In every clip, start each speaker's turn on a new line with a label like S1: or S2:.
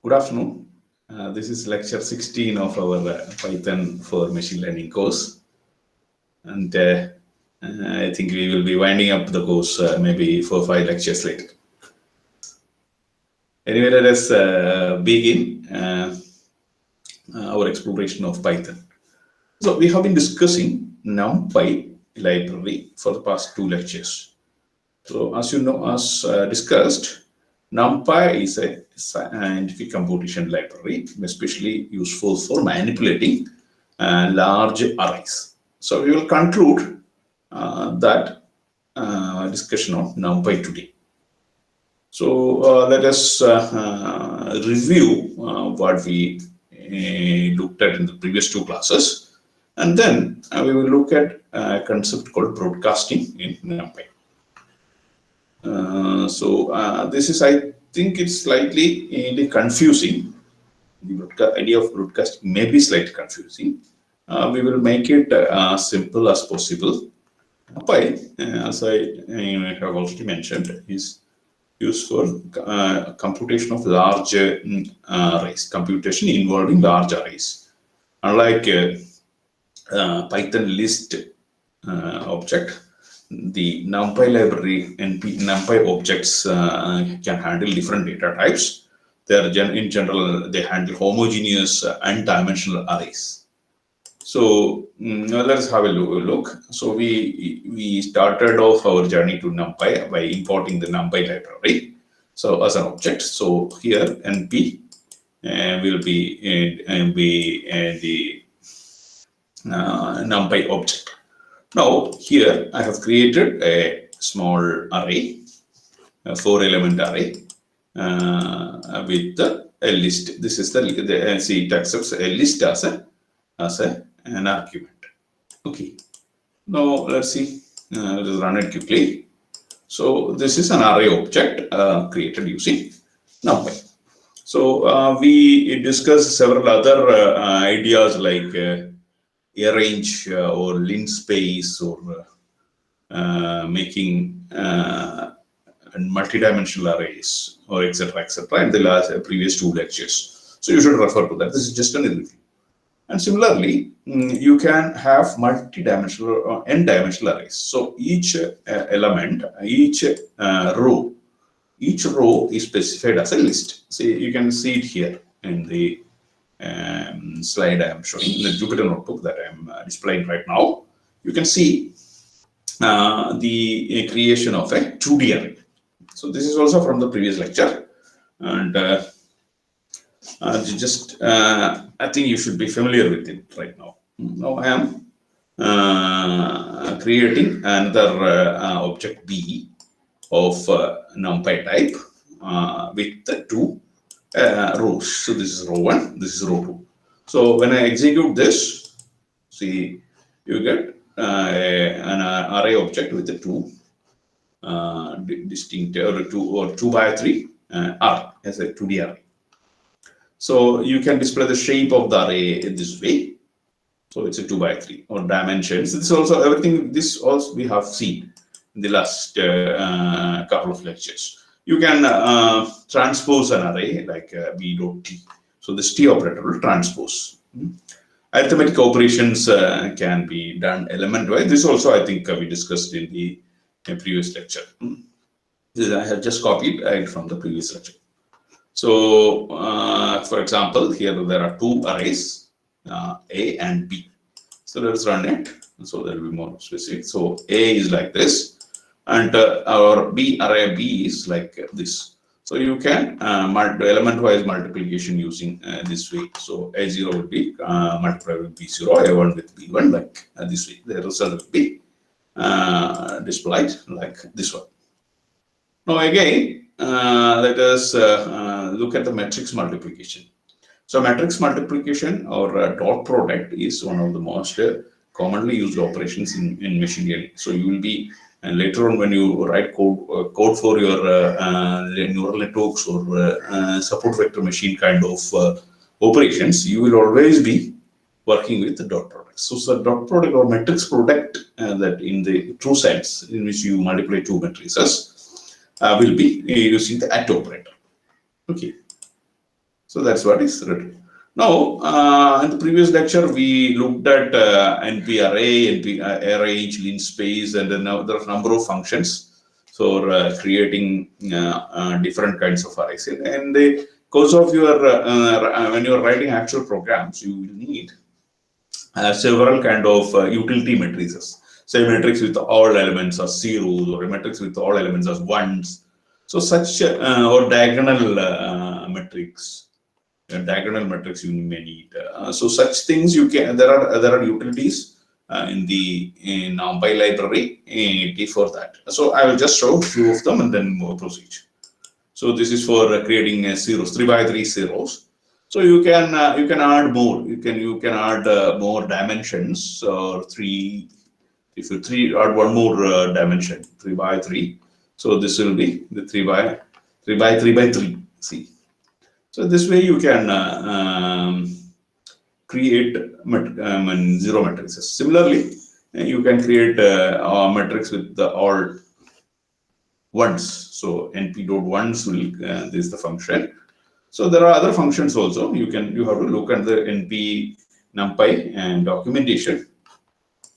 S1: Good afternoon. This is lecture 16 of our Python for machine learning course. And I think we will be winding up the course maybe 4 or 5 lectures later. Anyway, let us begin our exploration of Python. So we have been discussing NumPy library for the past 2 lectures. So as you know, as discussed, NumPy is a scientific computation library, especially useful for manipulating large arrays. So we will conclude that discussion of NumPy today. So let us review what we looked at in the previous 2 classes, and then we will look at a concept called broadcasting in NumPy. This is, I think it's slightly confusing. The idea of broadcasting may be slightly confusing. We will make it as simple as possible. NumPy, as I have already mentioned, is used for computation of large arrays, computation involving large arrays. Unlike Python list object, the NumPy library and NumPy objects can handle different data types. They are in general, they handle homogeneous and dimensional arrays. So let us have a look. So we started off our journey to NumPy by importing the NumPy library. So as an object, so here NP will be the NumPy object. Now here I have created a small array, a 4-element array with a list. This is the see, it accepts a list as an argument. Okay. Now let's see. Let us run it quickly. So this is an array object created using NumPy. So we discussed several other ideas like arrange or linspace or making multidimensional arrays or etc. in the previous 2 lectures. So you should refer to that. This is just an review. And similarly, you can have multidimensional or n-dimensional arrays. So each element, each row is specified as a list. See, you can see it here in the slide I am showing in the Jupyter notebook that I am displaying right now. You can see the creation of a 2D array. So this is also from the previous lecture, and I think you should be familiar with it right now. Now I am creating another object B of NumPy type with the 2 rows. So this is row 1, this is row 2. So when I execute this, see, you get an array object with the 2 distinct or 2 by 3 array as a 2D array. So you can display the shape of the array in this way. So it's a 2 by 3 or dimensions. This also everything. This also we have seen in the last couple of lectures. You can transpose an array like b dot t. So this t operator will transpose. Arithmetic operations can be done element-wise. This also I think we discussed in the previous lecture. I have just copied it from the previous lecture. So, for example, here there are 2 arrays, A and B. So let us run it. So there will be more specific. So A is like this, and our B array B is like this. So you can element-wise multiplication using this way. So A0 will be multiplied with B0, A1 with B1, like this way. The result will be displayed like this one. Now again, let us look at the matrix multiplication. So matrix multiplication or dot product is one of the most commonly used operations in machine learning. So you will be later on when you write code for your neural networks or support vector machine kind of operations, you will always be working with the dot product. So dot product or matrix product that in the true sense in which you multiply 2 matrices will be using the at operator. Okay. So that's what is written. Now, in the previous lecture, we looked at NP array, NP arrange, linspace, and then now there are a number of functions for creating different kinds of arrays. And the course of your when you are writing actual programs, you will need several kind of utility matrices. Say matrix with all elements as zeros, or a matrix with all elements as ones. So such or matrix. Diagonal matrix you may need. So such things you can. There are utilities in the NumPy library for that. So I will just show a few of them and then more proceed. So this is for creating zeros, 3 by 3 zeros. So you can add more. You can add more dimensions or three. If you add one more dimension, 3 by 3. So this will be the 3 by 3. See. So this way you can create zero matrices. Similarly, you can create a matrix with all ones. So np.ones will this is the function. So there are other functions also. You have to look at the np numpy and documentation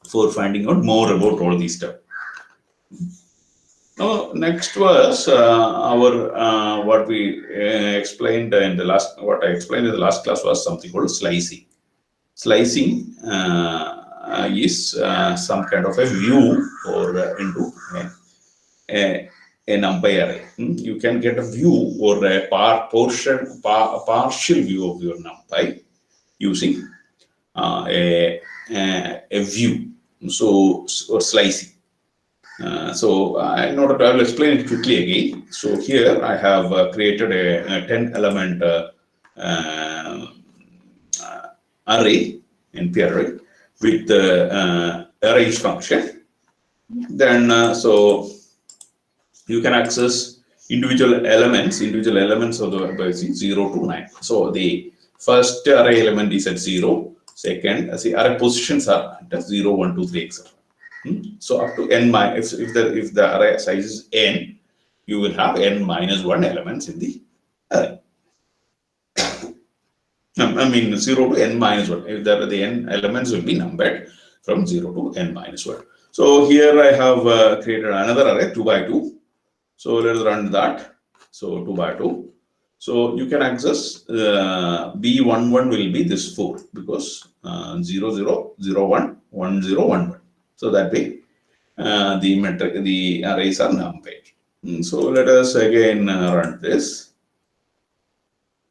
S1: for finding out more about all these stuff. Now, next was what we explained in the last. What I explained in the last class was something called slicing. Slicing is some kind of a view or into a NumPy array. You can get a view or a partial view of your NumPy using a view. So or slicing. So I will explain it quickly again. So here I have created a 10 element array, NP array, with the arrange function. Then so you can access individual elements of the by 0 to 9. So the first array element is at 0. Second, see array positions are at 0, 1, 2, 3, etc. So up to n minus, if the array size is n, you will have n minus 1 elements in the array. I mean 0 to n minus 1. If the n elements will be numbered from 0 to n minus 1. So here I have created another array 2 by 2. So let us run that. So 2 by 2. So you can access B11 will be this 4 because 0, 0, 0, 1, 1, 0, 1, 1. So that way, the arrays are numbered. So let us again run this.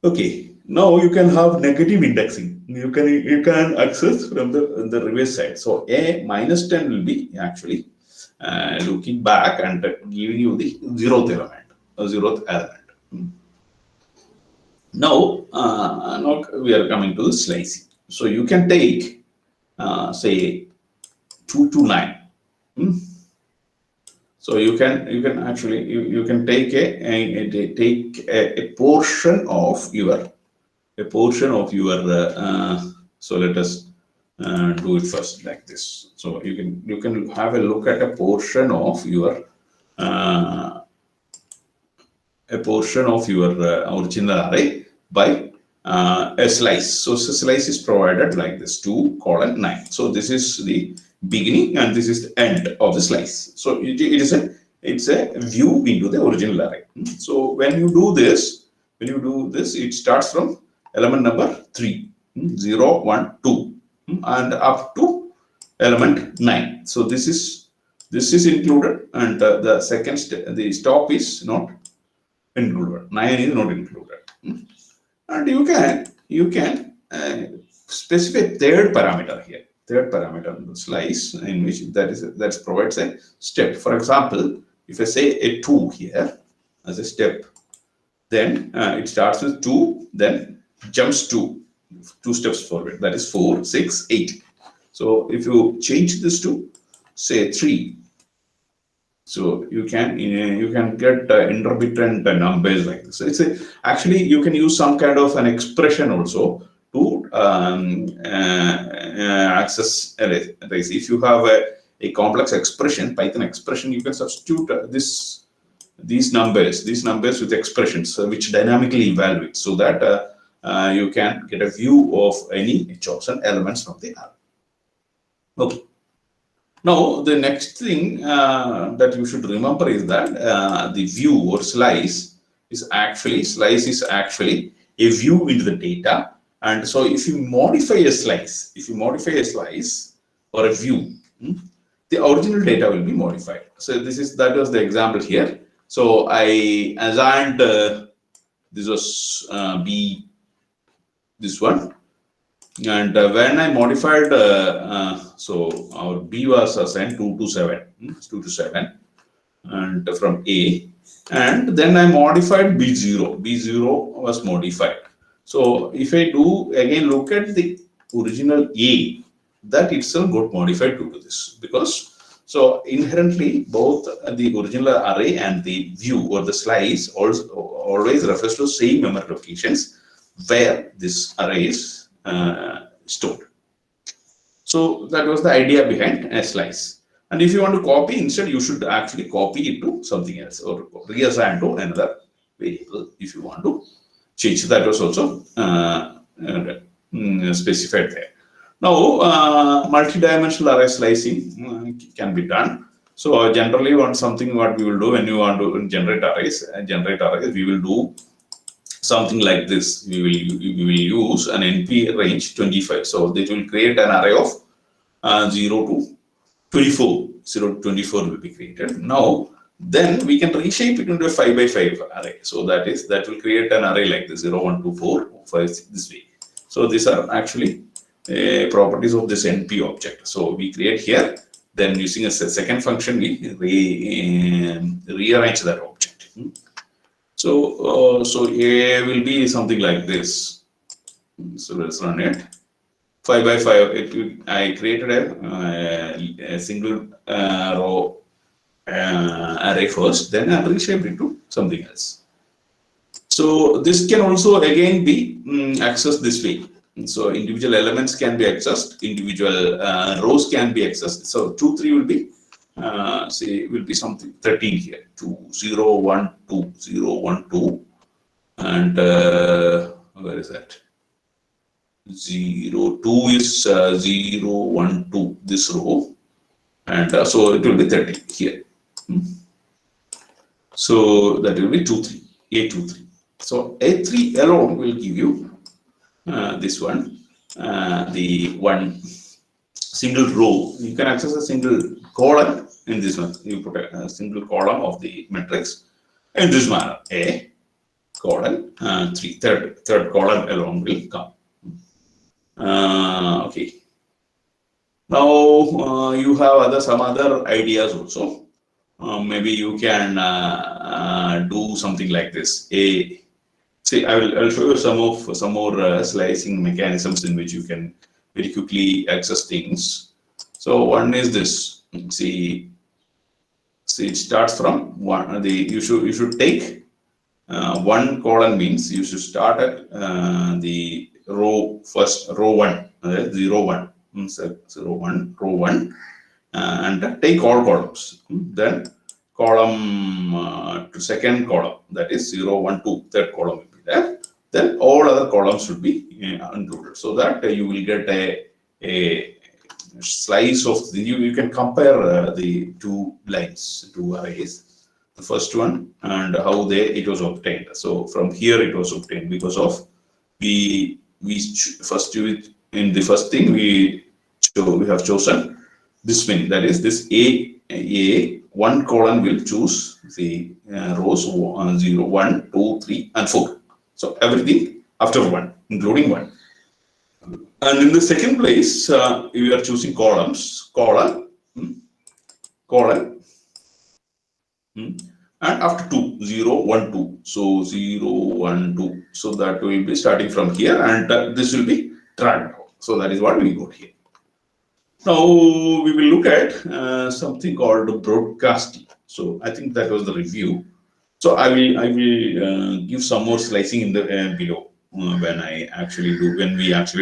S1: Okay, now you can have negative indexing. You can access from the reverse side. So a minus 10 will be actually looking back and giving you the zeroth element. Now we are coming to the slicing. So you can take say 2 to 9. So you can actually you can take a portion of your so let us do it first like this. So you can have a look at a portion of your original array by a slice. So slice is provided like this 2:9. So this is the beginning and this is the end of the slice. So it's a view into the original array. So when you do this, it starts from element number 3, 0, 1, 2, and up to element 9. So this is included, and the second the stop is not included. 9 is not included, and you can specify third parameter here. Third parameter in the slice in which that provides a step. For example, if I say a 2 here as a step, then it starts with 2, then jumps 2 steps forward. That is 4, 6, 8. So if you change this to say 3, so you can get intermittent numbers like this. So it's actually you can use some kind of an expression also to access arrays. If you have a complex expression, Python expression, you can substitute these numbers with expressions which dynamically evaluate, so that you can get a view of any chosen elements from the array. Okay. Now, the next thing that you should remember is that the view or slice is actually a view into the data. And so if you modify a slice, or a view, the original data will be modified. So that was the example here. So I assigned this was B, this one. And when I modified, so our B was assigned 2 to 7, 2 to 7, and from A, and then I modified B0. B0 was modified. So if I do again look at the original A, that itself got modified due to this, because so inherently both the original array and the view or the slice also always refers to same memory locations where this array is stored. So that was the idea behind a slice. And if you want to copy, instead you should actually copy it to something else or reassign to another variable if you want to change. That was also specified there. Now, multi-dimensional array slicing can be done. So generally, what we will do when you want to generate arrays, we will do something like this. We will use an NP range 25. So this will create an array of 0 to 24. 0 to 24 will be created. Now, then we can reshape it into a 5 by 5 array. So that will create an array like this 0, 1, 2, 4, 5, this way. So these are actually properties of this NP object. So we create here. Then using a second function, we rearrange that object. So A will be something like this. So let's run it. 5 by 5. I created a single row array first, then I reshaped it to something else. So this can also again be accessed this way. So individual elements can be accessed, individual rows can be accessed. So 2, 3 will be will be something 13 here. 2, 0, 1, 2, 0, 1, 2, and where is that? 0, 2 is 0, 1, 2, this row, and so it will be 30 here. So that will be 2, 3, A2, 3. So A3 alone will give you this one, the one single row. You can access a single column in this one. You put a single column of the matrix in this manner. A column 3, third column alone will come. Okay. Now you have some other ideas also. Maybe you can do something like this. See, I'll show you some more slicing mechanisms in which you can very quickly access things. So one is this. See, it starts from one. You should take one column, means you should start at the row first, row 1, 0, 1, 0, 1, row 1, and take all columns. Then column to second column, that is 0, 1, 2, third column will be there. Then all other columns should be included, so that you will get a slice of you can compare the two lines, two arrays, the first one and how it was obtained. So from here it was obtained because of in the first thing we have chosen this many, that is this A one column will choose the rows 0, 1, 2, 3, and 4. So everything after 1, including 1. And in the second place, we are choosing columns, column, and after 2, 0, 1, 2. So 0, 1, 2. So that will be starting from here, and this will be dragged out. So that is what we got here. Now we will look at something called broadcasting. So I think that was the review. So I will give some more slicing in the below when we actually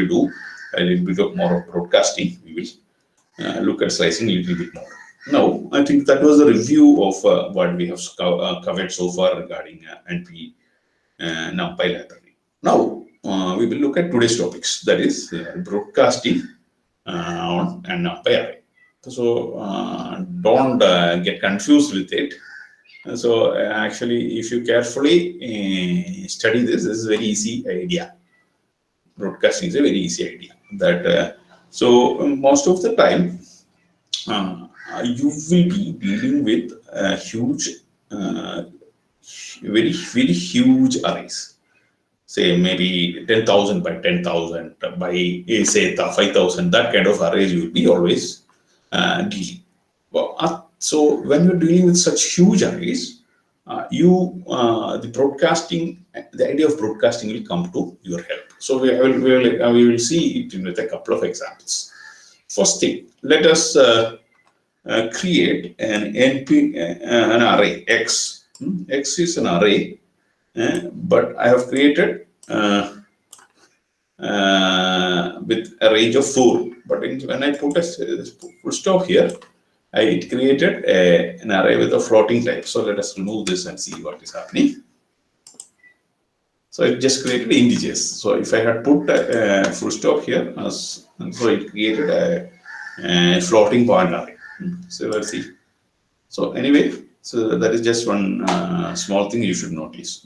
S1: do a little bit of more of broadcasting. We will look at slicing a little bit more. Now I think that was the review of what we have covered so far regarding NP NumPy library. Now we will look at today's topics, that is broadcasting on an array. So don't get confused with it. So actually, if you carefully study this, this is a very easy idea. Broadcasting is a very easy idea. That so most of the time, you will be dealing with huge, very huge arrays. Say maybe 10,000 by 10,000 by say 5,000. That kind of arrays you will be always dealing. Well, so when you're dealing with such huge arrays, the broadcasting, the idea of broadcasting will come to your help. So we will see it with a couple of examples. First thing, let us create an an array X. X is an array, but I have created with a range of 4. But when I put a full stop here, it created an array with a floating type. So let us remove this and see what is happening. So it just created integers. So if I had put a full stop here, so it created a floating point array. So let's see. So anyway, so that is just one small thing you should notice.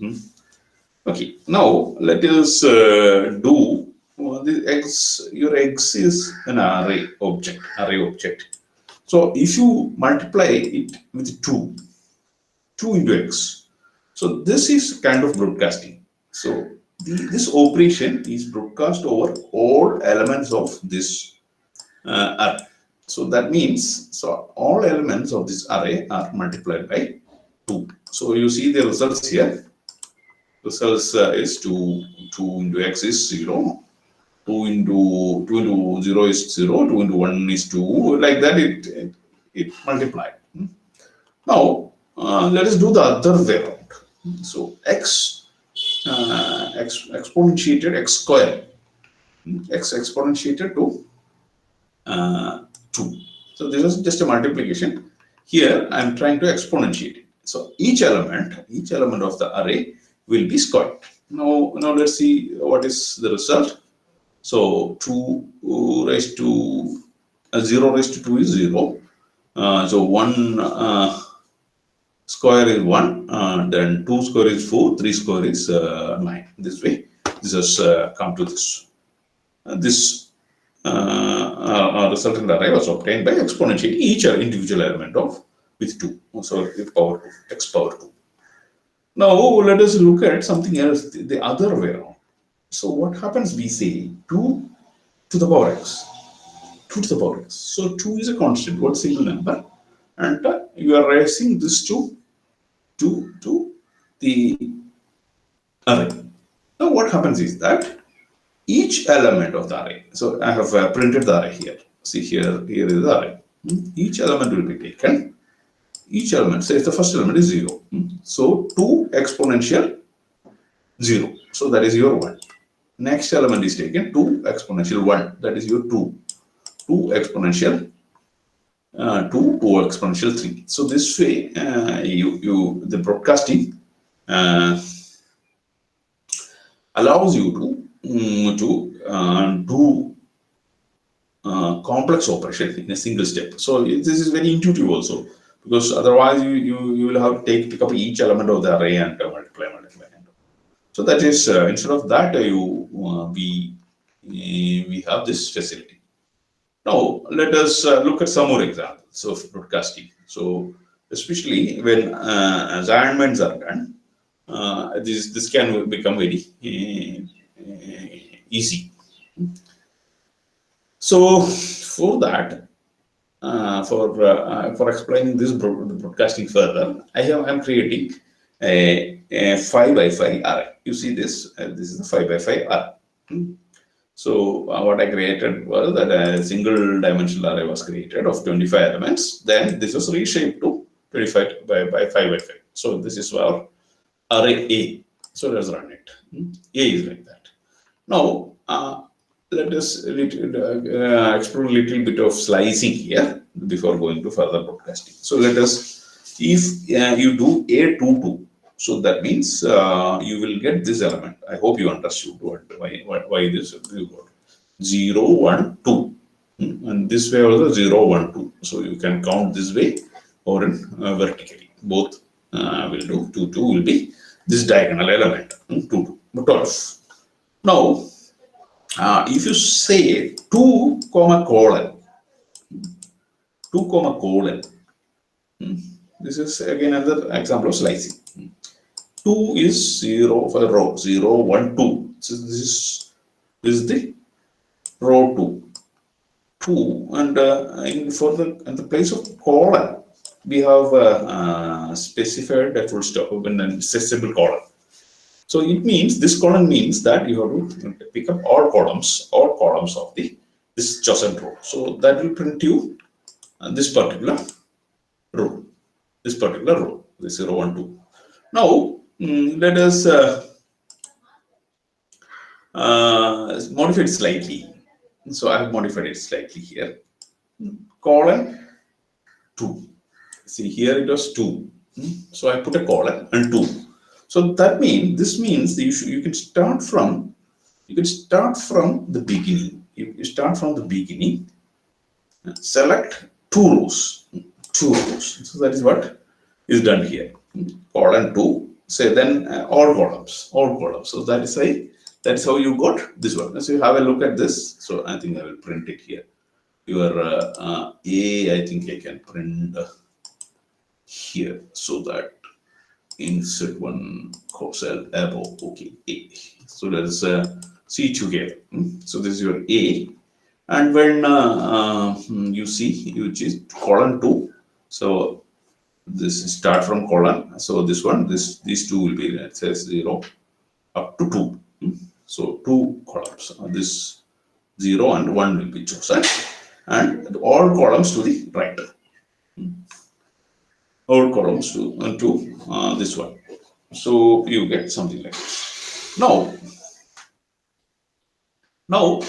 S1: Okay, now let us do the X. Your X is an array object. So if you multiply it with 2 into X, so this is kind of broadcasting. So this operation is broadcast over all elements of this array. So that means, so all elements of this array are multiplied by 2. So you see the results here. Results is 2 into X is 0. 2 into 0 is 0, 2 into 1 is 2, like that it multiplied. Now let us do the other way around. So X exponentiated X square, X exponentiated to 2. So this is just a multiplication. Here I am trying to exponentiate it. So each element of the array will be squared. Now let's see what is the result. So 2 raised to 0 raised to 2 is 0. So 1 square is 1. Then 2 square is 4. 3 square is 9. This way, this has come to this. This resultant array was obtained by exponentiating each individual element of with 2. So power 2, x power 2. Now let us look at something else, the other way around. So what happens? We say 2 to the power x. 2 to the power x. So 2 is a constant, one single number, and you are raising this to the array. Now what happens is that each element of the array. So I have printed the array here. See here is the array. Each element will be taken. Each element, say the first element is 0. So 2 exponential 0. So that is your 1. Next element is taken 2 exponential 1. That is your 2. 2 exponential 2 exponential 3. So this way, the broadcasting allows you to do complex operation in a single step. So this is very intuitive also, because otherwise you will have to pick up each element of the array and multiply. So that is instead of that we have this facility. Now let us look at some more examples of broadcasting. So especially when assignments are done, this can become very easy. So for that, for explaining this broadcasting further, I'm creating a 5 by 5 array. You see this? This is a 5 by 5 array. So what I created was that a single dimensional array was created of 25 elements. Then this was reshaped to 25 by 5 by 5. So this is our array A. So let's run it. A is like that. Now let us explore a little bit of slicing here before going to further broadcasting. So let us, if you do A 2 2, So that means you will get this element. I hope you understood why this you got 0, 1, 2. And this way also 0, 1, 2. So you can count this way or in vertically. Both will do. 2, 2 will be this diagonal element. 2, 2. 12. Now, if you say 2 comma colon, 2 comma colon, this is again another example of slicing. 2 is 0 for the row, 0, 1, 2. So this is the row 2. 2 and in the place of colon, we have specified a full stop and then accessible colon. So it means this column means that you have to pick up all columns of this chosen row. So that will print you this particular row, this 0, 1, 2. Now let us modify it slightly. So I have modified it slightly here. Colon 2. See here it was 2. So I put a colon and 2. So that means you can start from the beginning. You start from the beginning. Select 2 rows. So that is what is done here. Colon 2. Say then all columns. So that is how you got this one. So you have a look at this. So I think I will print it here. Your A, I think I can print here so that insert one cell above. Okay, A. So let us see together. So this is your A, and when you see which is colon 2. So this is start from colon. So this one, these two will be, it says 0 up to 2. So 2 columns. This 0 and 1 will be chosen, and all columns to the right. All columns to this one. So you get something like this. Now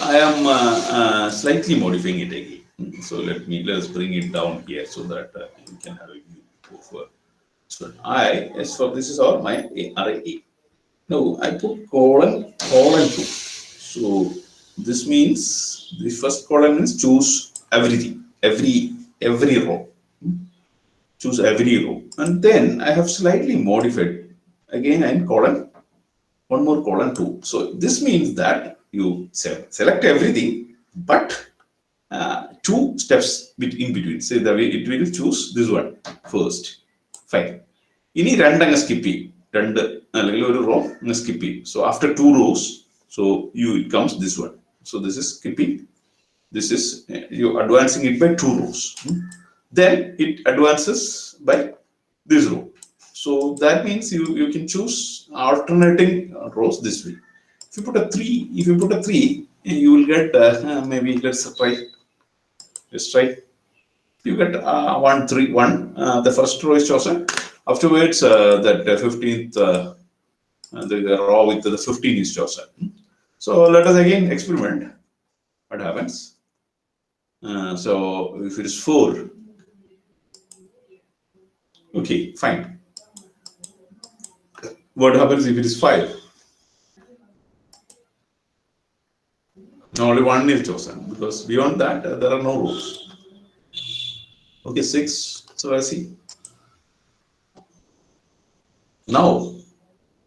S1: I am slightly modifying it again. So let's bring it down here so that you can have a view of. So this is all my array A. Now I put colon 2. So this means the first column means choose everything, every row. Choose every row, and then I have slightly modified again. I'm colon one more colon 2. So this means that you select everything, but 2 steps in between. Say the way it will choose this one first. Fine. Ini random skip row skip. So after 2 rows, so it comes this one. So this is skipping. This is you advancing it by 2 rows. Then it advances by this row. So that means you can choose alternating rows this way. If you put a 3, you will get maybe let's try. You get 1, 3, 1. The first row is chosen. Afterwards, that 15th, the row with the 15 is chosen. So let us again experiment. What happens? So if it is 4. Okay, fine. What happens if it is 5? Only 1 is chosen because beyond that there are no rows. Okay, 6. So I see. Now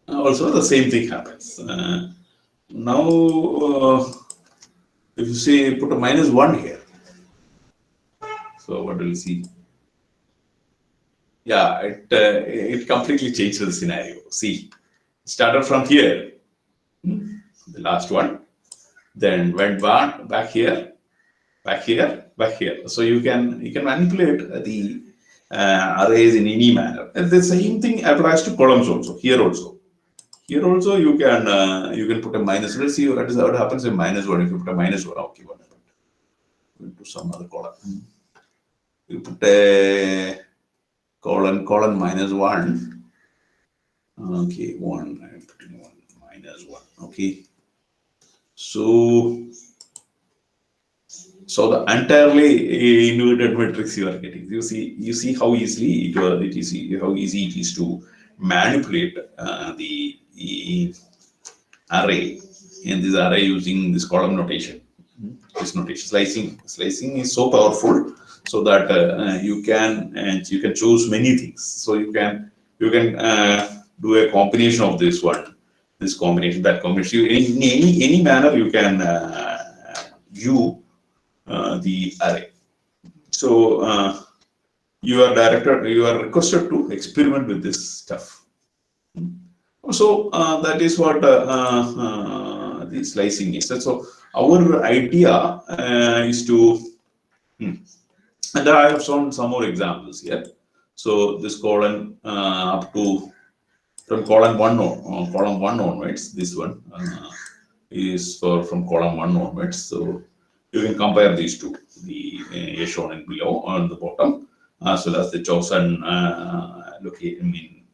S1: also the same thing happens. Now if you say put a -1 here. So what do you see? Yeah, it completely changed the scenario. See, started from here, the last one, then went back here, back here. So you can manipulate the arrays in any manner. And the same thing applies to columns also. Here also you can put a minus. Let's see what happens in -1. If you put a -1, okay, what happened? Into some other column. You put a colon -1. Okay, 1. I'm putting 1 -1. Okay. So the entirely inverted matrix you are getting. You see how easy how easy it is to manipulate the array in this array using this column notation. This notation slicing is so powerful, so that you can choose many things. So you can do a combination of this one, this combination, that combination. In any manner you can view the array. So you are requested to experiment with this stuff. So that is what the slicing is. So our idea is to, and I have shown some more examples here. So this column up to from column one onwards. This one is from column 1 onwards. So you can compare these two, the shown in below on the bottom, as well as the chosen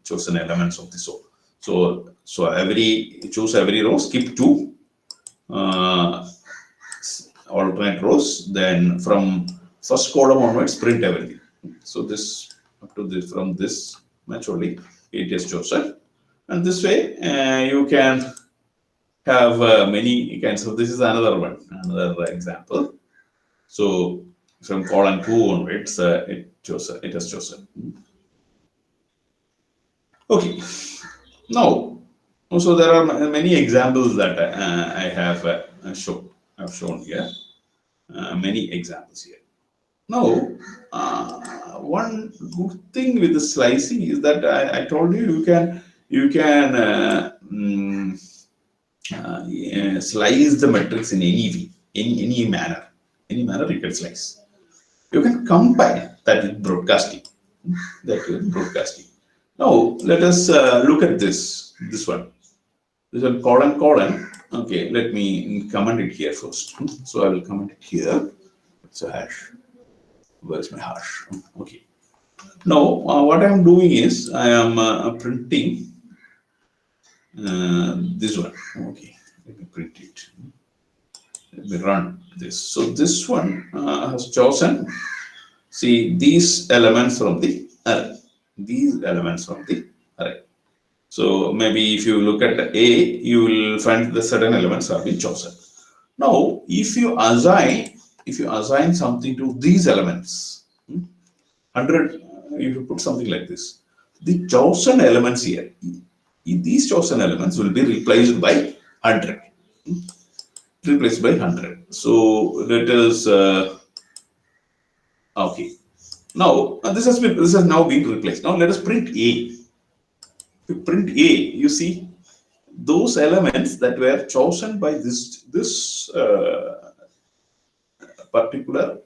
S1: chosen elements of the row. So choose every row, skip 2 alternate rows, then from first column onwards print everything. So this up to this, from this much only it is chosen, and this way you can have many kinds of. This is another example. So from column 2 onwards it has chosen. Okay. Now, so there are many examples that I have shown here. Many examples here. Now, one good thing with the slicing is that I told you you can slice the matrix in any way, any manner you can slice. You can combine that with broadcasting. Now let us look at this one. This one colon. Okay, let me comment it here first. So I will comment it here. It's a hash. Where's my hash? Okay. Now what I am doing is I am printing this one. Okay, let me print it. Let me run this. So this one has chosen. See these elements from the array. So maybe if you look at A, you will find the certain elements have been chosen. Now, if you assign something to these elements, 100, if you put something like this, the chosen elements here, these chosen elements will be replaced by 100. So let us okay. Now this has now been replaced. Now let us print A. If you print A, you see those elements that were chosen by this particular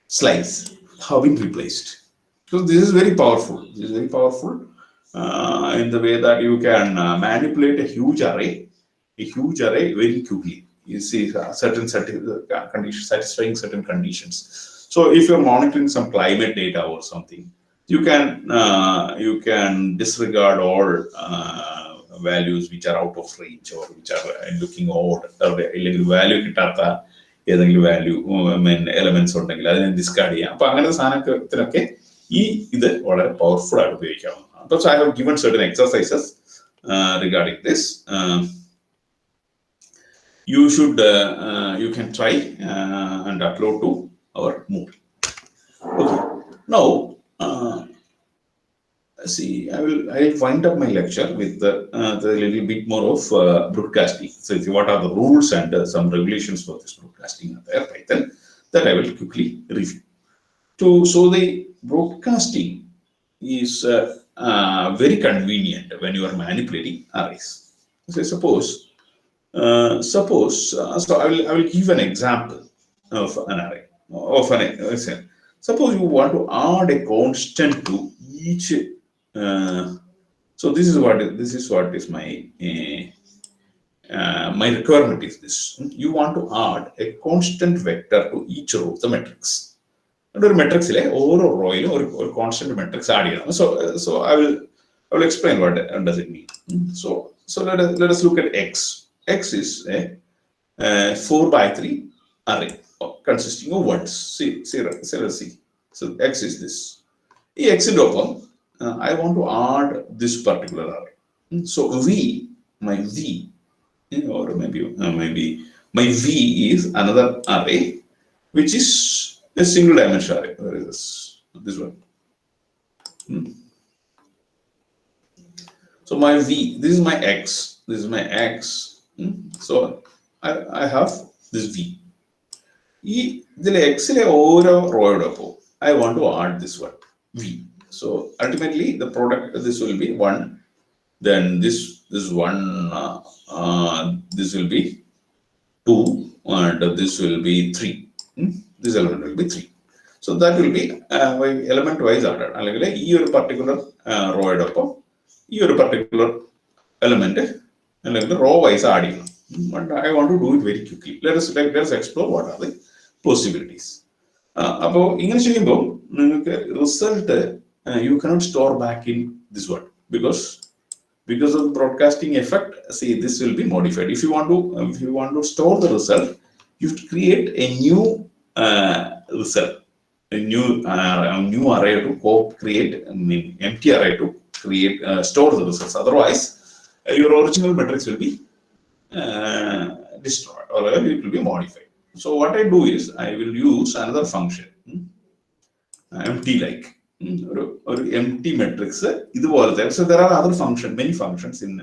S1: slice have been replaced. So this is very powerful. in the way that you can manipulate a huge array very quickly. You see certain conditions, satisfying certain conditions. So if you're monitoring some climate data or something, you can disregard all values which are out of range or which are looking odd, value കിട്ടാത്ത ഏതെങ്കിലും value elements ഉണ്ടെങ്കിൽ അതിനെ discard ചെയ്യാം. അപ്പോൾ അങ്ങനത്തെ സാധനത്തിനൊക്കെ ഇത് വളരെ powerful ആയിട്ട് ഉപയോഗിക്കാവുന്നതാണ്. So I have given certain exercises regarding this. You can try and upload to our Moodle. Okay. Now, see, I'll wind up my lecture with the little bit more of broadcasting. So, what are the rules and some regulations for this broadcasting in Python that I will quickly review. So the broadcasting is very convenient when you are manipulating arrays. So suppose. So I will give an example of an array. Suppose you want to add a constant to each. So this is what is my requirement is this. You want to add a constant vector to each row of the matrix. Under matrix, or constant matrix add. So I will explain what does it mean. So let us look at X. X is a 4x3 array consisting of words. See. So X is this. X into I want to add this particular array. So V, my V, or maybe my V is another array, which is a single dimension array. Where is this? This one. So my V, this is my X. This is my X. So I have this V. X row I want to add this one V. So ultimately the product this will be 1. Then this one this will be 2, and this will be 3. This element will be 3. So that will be element wise ordered. This particular row this particular element row wise adding. But I want to do it very quickly. Let us explore what are the possibilities. Result you cannot store back in this one because of broadcasting effect. See, this will be modified. If you want to store the result, you have to create a new result, a new array to create empty array to create store the results. Otherwise, your original matrix will be destroyed or it will be modified. So what I do is I will use another function, empty like or empty matrix. So there are other functions, many functions in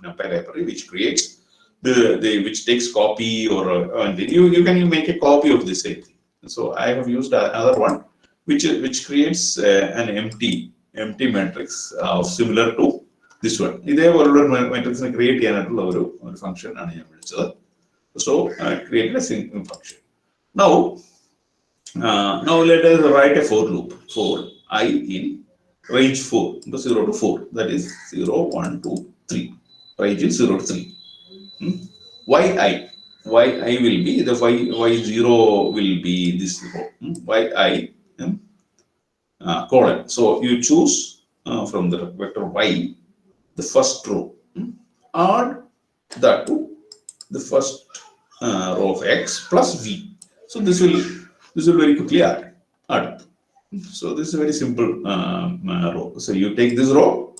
S1: NumPy library which creates which takes copy or you can make a copy of the same thing. So I have used another one which creates an empty matrix similar to this one. This matrix create a function. So I created a single function. Now let us write a for loop for I in range 4, 0 to 4. That is 0, 1, 2, 3. Range is 0 to 3. Y will be the y0 will be this row. Y colon. So you choose from the vector y the first row. Add that to the first row of x plus v. So this will very quickly add. So this is a very simple row. So you take this row,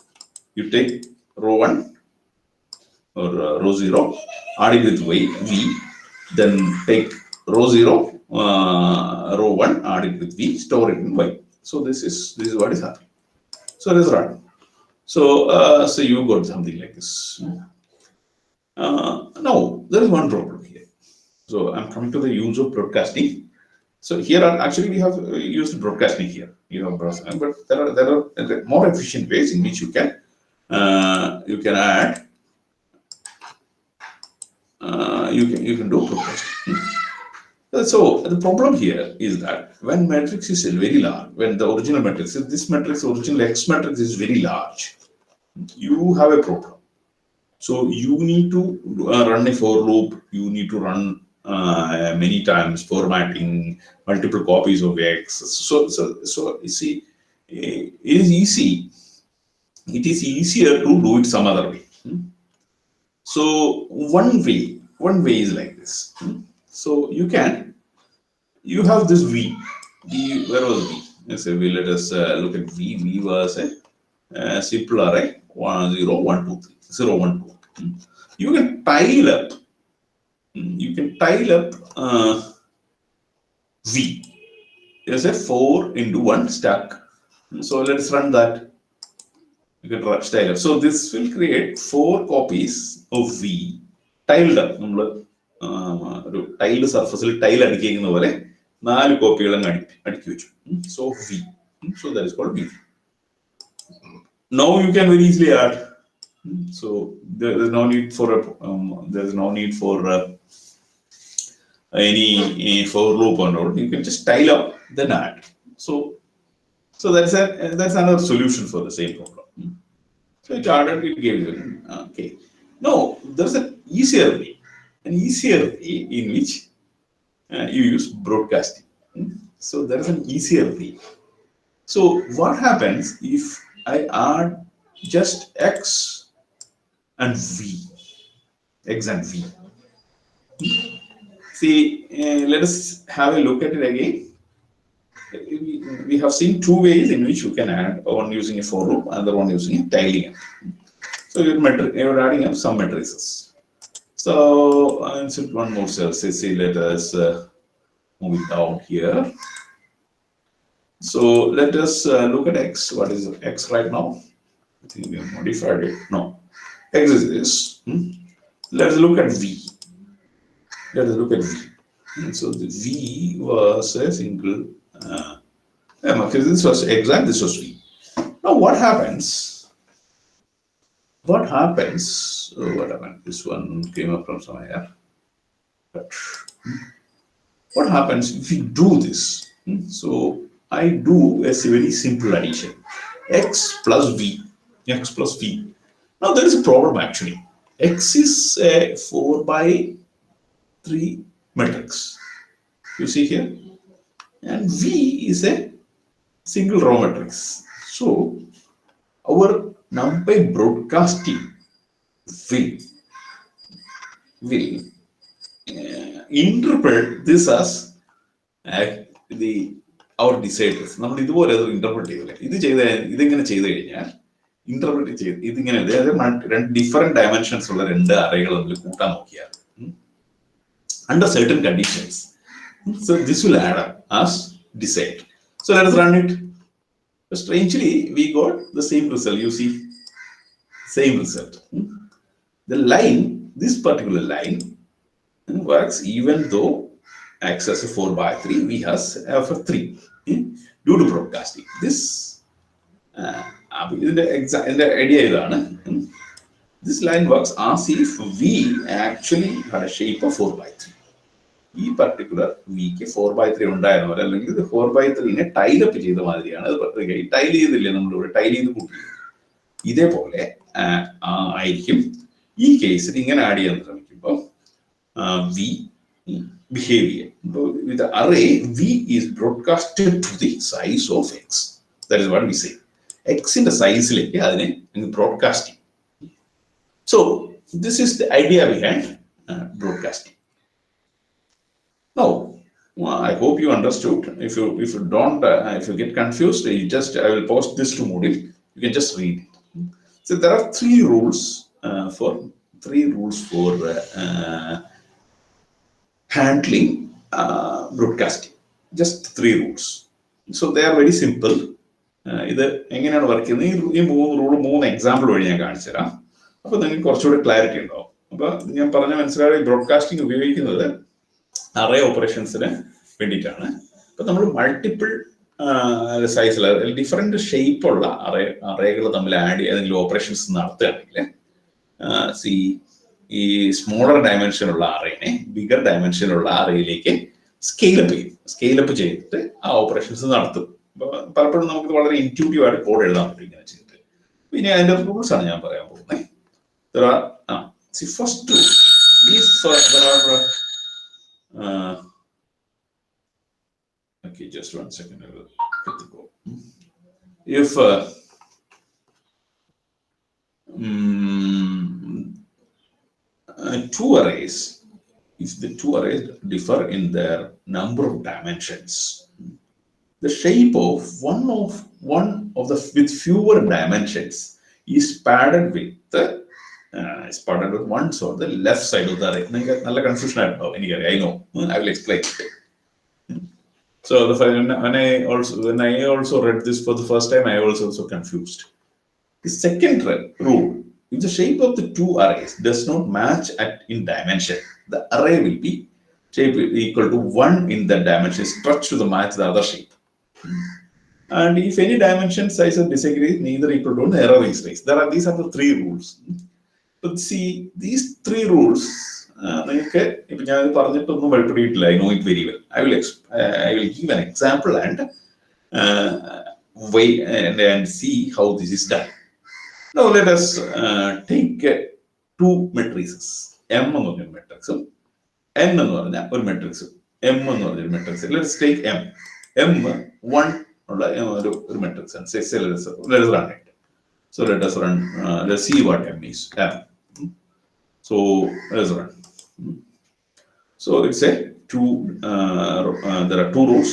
S1: you take row 1 or row 0, add it with v, then take row 0, row 1, add it with v, store it in y. So this is what is happening. So let's run. So so you got something like this. Now there is one problem here. So I'm coming to the use of broadcasting. So here actually we have used broadcasting here. But there are more efficient ways in which you can add. You can do broadcasting. So the problem here is that when matrix is very large, when the original matrix, this matrix, original X matrix is very large, you have a problem. So you need to run a for loop. You need to run many times, formatting multiple copies of X. So you see, it is easy. It is easier to do it some other way. So one way is like this. So you have this V. Where was V? Let's say let us look at V. V was a simple array 1 0 1 2 3 0 1 2. You can tile up. V. There's a 4 into 1 stack. So let's run that. You can tile up. So this will create 4 copies of V tiled up. Tiled surface tile 4 copies. So V. So that is called V. Now you can very easily add. So there is no need for any for loop or not. You can just tile up then add. So that's another solution for the same problem. So it added, it gave you okay. No, there's an easier way in which you use broadcasting. So there is an easier way. So what happens if I add just X and V? X and V. See, let us have a look at it again. we have seen two ways in which you can add, one using a for loop, another one using a tiling up. So you're adding up some matrices. So I'll insert one more cell. Say let us move it down here. So let us look at x. What is x right now? I think we have modified it. No, x is this. Let's look at v. Let us look at v. So the v was a single. This was exact. This was v. Now what happens? What happens? What happened? This one came up from somewhere. But what happens if we do this? So I do a very simple addition: x plus v, x plus v. Now there is a problem actually. X is a 4 by 3 matrix. You see here, and v is a single row matrix. So our NumPy broadcasting will interpret this as our deciders. നമ്മൾ ഇതുപോലെ അത് interpret ചെയ്തില്ലേ, ഇതിങ്ങനെ ചെയ്ത് കഴിഞ്ഞാൽ interpret ചെയ്ത് ഇതിങ്ങനെ രണ്ട് ഡിഫറെന്റ് ഡയമെൻഷൻസ് ഉള്ള രണ്ട് അറേകൾ നമ്മൾ കൂട്ടാൻ നോക്കിയാൽ under certain conditions, so this will add up as decide. So let us run it. Strangely, we got the same result. You see, same result. The line, this particular line, works even though x has a 4 by 3, v has for 3 due to broadcasting. This the idea is this line works as if v actually had a shape of 4 by 3. ഈ particular wick 4 by 3 ഉണ്ടായിരുന്നവർ അല്ലെങ്കിൽ ഇത് 4 by 3 tile up ചെയ്ത മാതിരിയാണ് അത് പത്രിക. Tile ചെയ്തില്ലേ നമ്മളിവിടെ, tile ചെയ്ത് കൂട്ടി. ഇതേപോലെ ആയിരിക്കും ഈ കേസിൽ ഇങ്ങനെ ആഡ് ചെയ്യാൻ ശ്രമിക്കുമ്പോൾ വി ബിഹേവ് ചെയ്യും. With array V is broadcasted to the size of X. That is what we say. എക്സിന്റെ സൈസിലേക്ക് അതിനെ ബ്രോഡ്കാസ്റ്റ് ചെയ്യും. So this is the idea behind broadcasting. Now, I hope you understood. If you don't, if you get confused, I will post this to Moodle. You can just read it. So there are three rules for handling broadcasting. Just 3 rules. So they are very simple. ഇത് എങ്ങനെയാണ് work ചെയ്യുന്നത്? ഈ 3 example വഴി ഞാൻ കാണിച്ചു തരാം. അപ്പോൾ നിങ്ങൾക്ക് കുറച്ചുകൂടി ക്ലാരിറ്റി ഉണ്ടാവും. അപ്പോൾ ഞാൻ പറഞ്ഞ മനസ്സിലായ ബ്രോഡ്കാസ്റ്റിംഗ് ഉപയോഗിക്കുന്നത് അറേ ഓപ്പറേഷൻസിന് വേണ്ടിയിട്ടാണ്. അപ്പോൾ നമ്മൾ മൾട്ടിപ്പിൾ സൈസിൽ ഡിഫറെന്റ് ഷേപ്പുള്ള അറേകൾ തമ്മിൽ ആഡ് ചെയ്ത് ഏതെങ്കിലും ഓപ്പറേഷൻസ് നടത്തുകയാണെങ്കിൽ ഈ സ്മോളർ ഡയമെൻഷനുള്ള അറേനെ ബിഗർ ഡയമെൻഷനുള്ള അറേയിലേക്ക് സ്കെയിലപ്പ് ചെയ്തിട്ട് ആ ഓപ്പറേഷൻസ് നടത്തും. അപ്പോൾ പലപ്പോഴും നമുക്ക് വളരെ ഇൻറ്റ്യൂട്ടീവ് ആയിട്ട് കോഡ് എഴുതാൻ പറ്റും ഇങ്ങനെ ചെയ്തിട്ട്. പിന്നെ അതിന്റെ റൂൾസ് ആണ് ഞാൻ പറയാൻ പോകുന്നത്. There are first two. If there are okay, just 1 second. I will get to go. If two arrays, if the two arrays differ in their number of dimensions, the shape of one of the with fewer dimensions is padded with once on the left side of the array. Nalla confusion I know. I will explain it. So when I also read this for the first time, I was also confused. The second rule: if the shape of the two arrays does not match in dimension, the array will be shape equal to 1 in that dimension stretched to the match the other shape. And if any dimension sizes disagree, neither equal to, the error is raised. These are the 3 rules. But see, these 3 rules, I know it very well. I will give an example and wait and see how this is done. Now let us take 2 matrices. M is a matrix, N is a matrix, M is a matrix. Let's take M. M1 is a matrix and say let us run it. So let us run. Let's see what M is. M. So let's run. So it's a 2. There are 2 rows.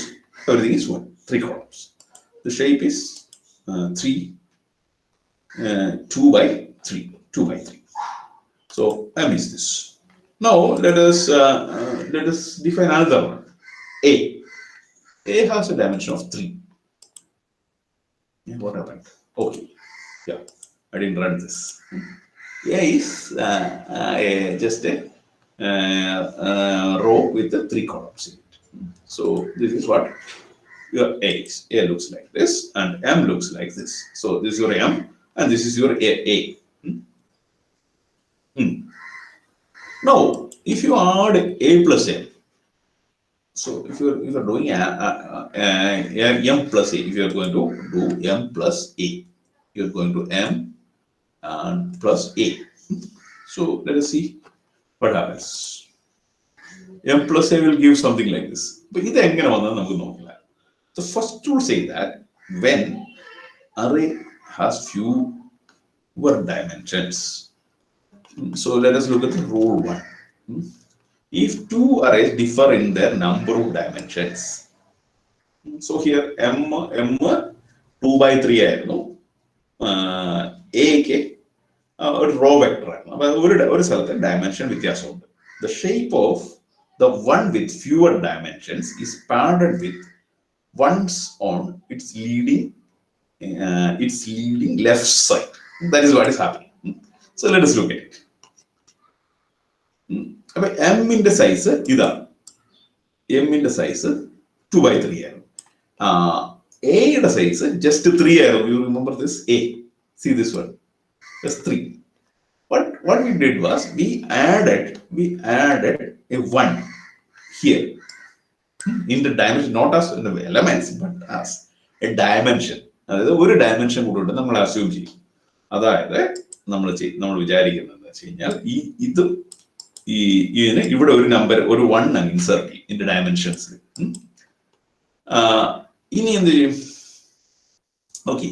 S1: Everything is 1. 3 columns. The shape is 2 by 3. 2 by 3. So M is this. Now let us define another one. A. A has a dimension of 3. What happened? Okay. Yeah, I didn't run this. A is just a row with the 3 columns in it. So this is what your A is. A looks like this and M looks like this. So this is your M and this is your A. Now, if you add A plus M, so if you're doing M plus A, if you're going to do M plus A, you're going to M and plus A. So let us see what happens. M plus A will give something like this. But the first rule say that when array has fewer dimensions. So let us look at the rule 1. If two arrays differ in their number of dimensions. So here M 2 by 3 ആയിരുന്നു. A ഒരു raw vector ആയിരുന്നു. അപ്പോൾ ഒരു സ്ഥലത്ത് dimension വ്യത്യാസമുണ്ട്. The shape of the one with fewer dimensions is padded with ones on its leading left side. That is what is happening. So let us look at it. അപ്പോൾ എമ്മിന്റെ size ഇതാണ്. എമ്മിന്റെ size 2 by 3 ആയിരുന്നു. എയുടെ size just 3 ആയിരുന്നു. You remember this A? See this one. Just 3. What we did was we added a 1 here in the dimension, not as in the elements but as a dimension. അതായത് ഒരു dimension കൂടെ നമ്മൾ assume ചെയ്യും. അതായത് നമ്മൾ വിചാരിക്കുന്നത് എന്താ വെച്ച് കഴിഞ്ഞാൽ ഇതിന് ഇവിടെ ഒരു നമ്പർ ഒരു 1 അങ്ങ് ഇൻസേർട്ട് ചെയ്യും ഇതിന്റെ ഡയമെൻഷൻസിൽ. ഇനി എന്ത് ചെയ്യും? Okay,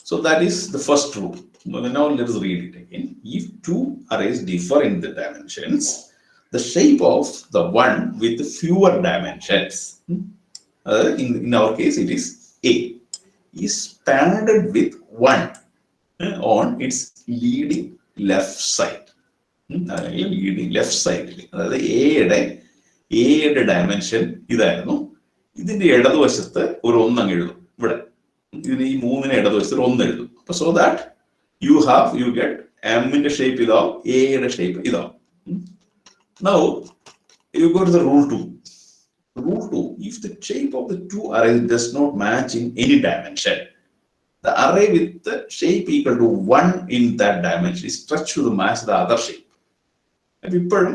S1: so that is the first rule. Now let us read it again. If two arrays differ in the dimensions, the shape of the one with fewer dimensions, in our case it is A, is padded with 1 on its leading left side. Leading left side. അതായത് എയുടെ dimension ഇതായിരുന്നു. ഇതിന്റെ ഇടതുവശത്ത് ഒരു 1 അങ്ങ് എഴുതും. ഇവിടെ ഇതിന് ഈ 3ന് ഇടതുവശത്ത് 1 എഴുതും. So that you get M ന്റെ ഷേപ്പ് ഇതാവും, എയുടെ ഷേപ്പ് ഇതാവും. Now you go to the rule 2. Rule 2, if the shape of the two arrays does not match in any dimension, the array with the shape equal to 1 in that dimension is stretched to match the other shape. അപ്പോൾ ഇപ്പോഴും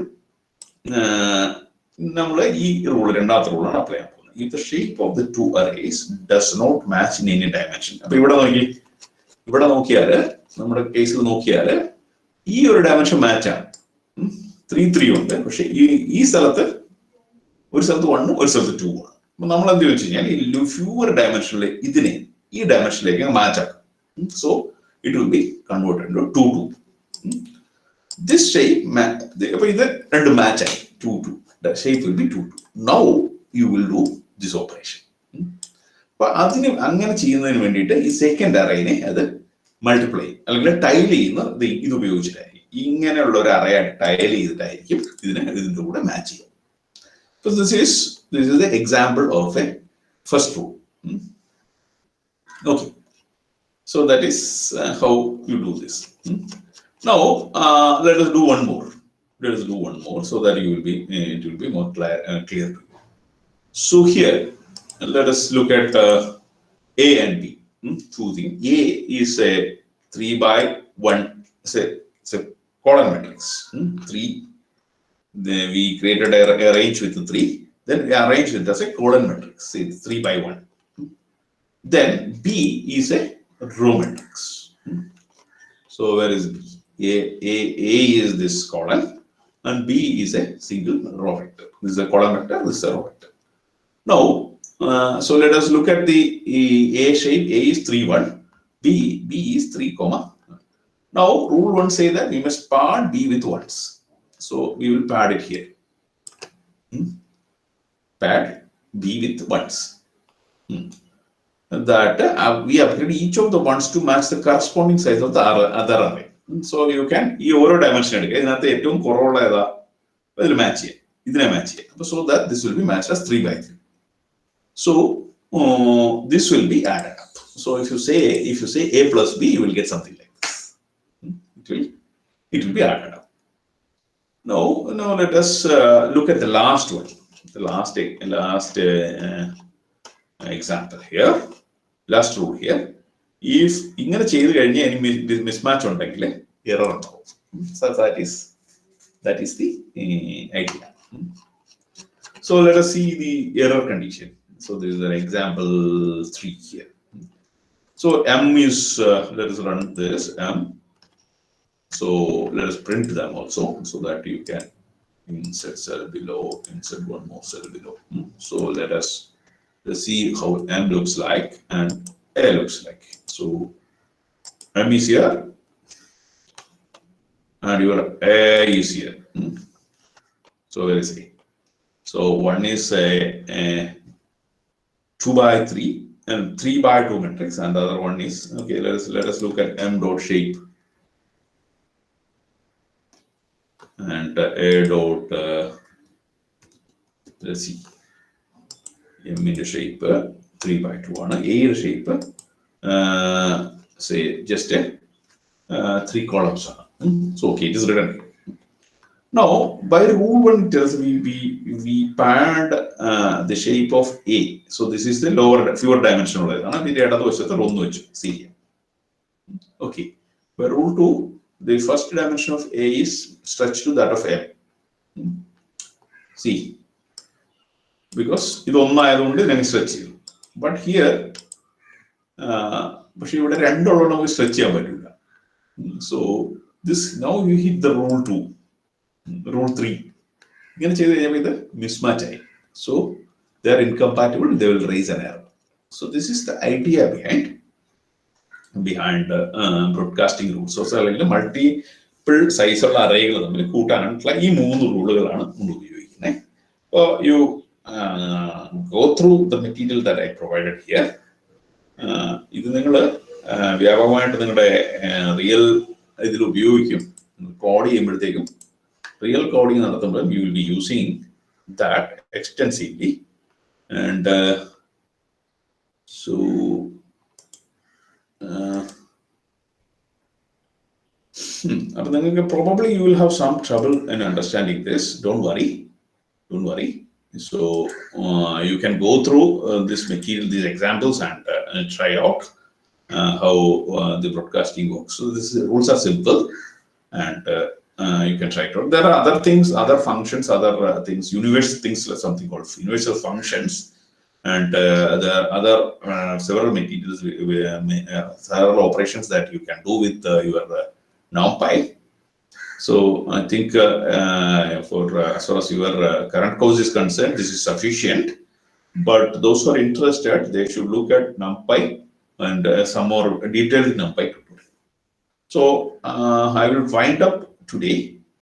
S1: നമ്മൾ ഈ rule രണ്ടാമത്തെ റൂളാണ് apply ചെയ്യാൻ പോകുന്നത്. If the shape of the two arrays does not match in any dimension, അപ്പൊ ഇവിടെ നോക്കിയാൽ നമ്മുടെ കേസിൽ നോക്കിയാൽ ഈ ഒരു ഡയമെൻഷൻ മാച്ചാണ്. 3 3 ഉണ്ട്. പക്ഷെ ഈ സ്ഥലത്ത് ഒരു സ്ഥലത്ത് 1 ഒരു സ്ഥലത്ത് 2 ആണ്. അപ്പൊ നമ്മൾ എന്ത് വെച്ച് കഴിഞ്ഞാൽ ഈ ഫ്യൂവർ ഡയമെൻഷനിലെ ഇതിനെ ഈ ഡയമെൻഷനിലേക്ക് മാറ്റാക്കാം. So it will be converted to 2 2. This shape അപ്പൊ ഇത് രണ്ട് മാച്ച് ആയി 2 2. The shape will be 2 2. Now you will do this operation. അപ്പൊ അതിന് അങ്ങനെ ചെയ്യുന്നതിന് വേണ്ടിയിട്ട് ഈ സെക്കൻഡ് അറേനെ അത് മൾട്ടിപ്ലൈ അല്ലെങ്കിൽ ടൈൽ ചെയ്യുന്ന ഇത് ഉപയോഗിച്ചിട്ടായിരിക്കും. ഇങ്ങനെയുള്ള ഒരു അറേ ടൈൽ ചെയ്തിട്ടായിരിക്കും ഇതിന്റെ കൂടെ മാച്ച് ചെയ്യുക. So this is the example of a first rule. Okay, so that is how you do this. Now let us do one more. So that it will be more clear to you. So here let us look at A and B. Choosing A is a 3 by 1. It's a column matrix. 3. Then we created a range with the 3. Then we arranged it as a column matrix. It's 3 by 1. Then B is a row matrix. So where is B? A is this column, and B is a single row vector. This is a column vector. This is a row vector. Now, so let us look at the A shape. A is 3 1. B is 3 comma. Now rule 1 say that we must pad B with 1s. So we will pad it here. Pad B with 1s. that we upgrade each of the ones to match the corresponding size of the other array. So you can ഈ ഓരോ dimension എടുക്കുക, ഇതിനകത്ത് ഏറ്റവും കുറവുള്ള ഏതാ ഇതിൽ match ചെയ്യാം, ഇതിനെ മാച്ച് ചെയ്യാം. So that this will be matched as 3 by 3. So this will be added up. So if you say a plus b, you will get something like this. It will be added up. Now let us look at the last one, the last example here, last rule here. If ഇങ്ങനെ ചെയ്തു കഴിഞ്ഞാൽ any mismatch ഉണ്ടെങ്കിൽ error ഉണ്ടാവും. So that is the idea. So let us see the error condition. So this is an example 3 here. So m is let us run this m. So let us print them also, so that you can insert cell below, insert one more cell below. So let's see how m looks like and a looks like. So m is here and your a is here. So where is it? So one is a 2 by 3 and 3 by 2 matrix, and the other one is, okay, let us look at m dot shape and a dot let's see, m into shape 3 by 2 on a shape say just a 3 columns. So okay, it is written. Now by rule 1 it tells we pad the shape of a. So this is the fewer dimensional. See here. Okay, by rule 2 the first dimension of a is stretched to that of m. See, because ഇത് ഒന്നായതുകൊണ്ട് ഞാൻ stretch ചെയ്തു. But here പക്ഷേ ഇവിടെ രണ്ടുള്ള നമുക്ക് stretch ചെയ്യാൻ പറ്റില്ല. So this, now you hit the rule 2, rule 3. ഇങ്ങനെ ചെയ്ത് കഴിഞ്ഞാൽ ഇത് mismatch ആയി. So they are incompatible, they will raise an error. So this is the idea behind broadcasting rules. So അല്ലെങ്കിൽ മൾട്ടിപ്പിൾ സൈസുള്ള അറേകൾ തമ്മിൽ കൂട്ടാനായിട്ടുള്ള ഈ 3 റൂളുകളാണ് നമ്മൾ ഉപയോഗിക്കുന്നത്. അപ്പോൾ you go through the material that I provided here. ഇത് നിങ്ങൾ വ്യാപകമായിട്ട് നിങ്ങളുടെ റിയൽ ഇതിൽ ഉപയോഗിക്കും. കോഡ് ചെയ്യുമ്പോഴത്തേക്കും റിയൽ കോഡിംഗ് നടത്തുമ്പോൾ you will be using that extensively. And so probably you will have some trouble in understanding this. Don't worry. So you can go through this material, these examples, and try out how the broadcasting works. So these rules are simple, and you can try it out. There are other things, other functions, other things, universal things, like something called universal functions, and there are other several materials, several operations that you can do with your NumPy. So I think for as far as your current course is concerned, this is sufficient. But those who are interested, they should look at NumPy and some more detailed NumPy tutorial. So I will wind up today.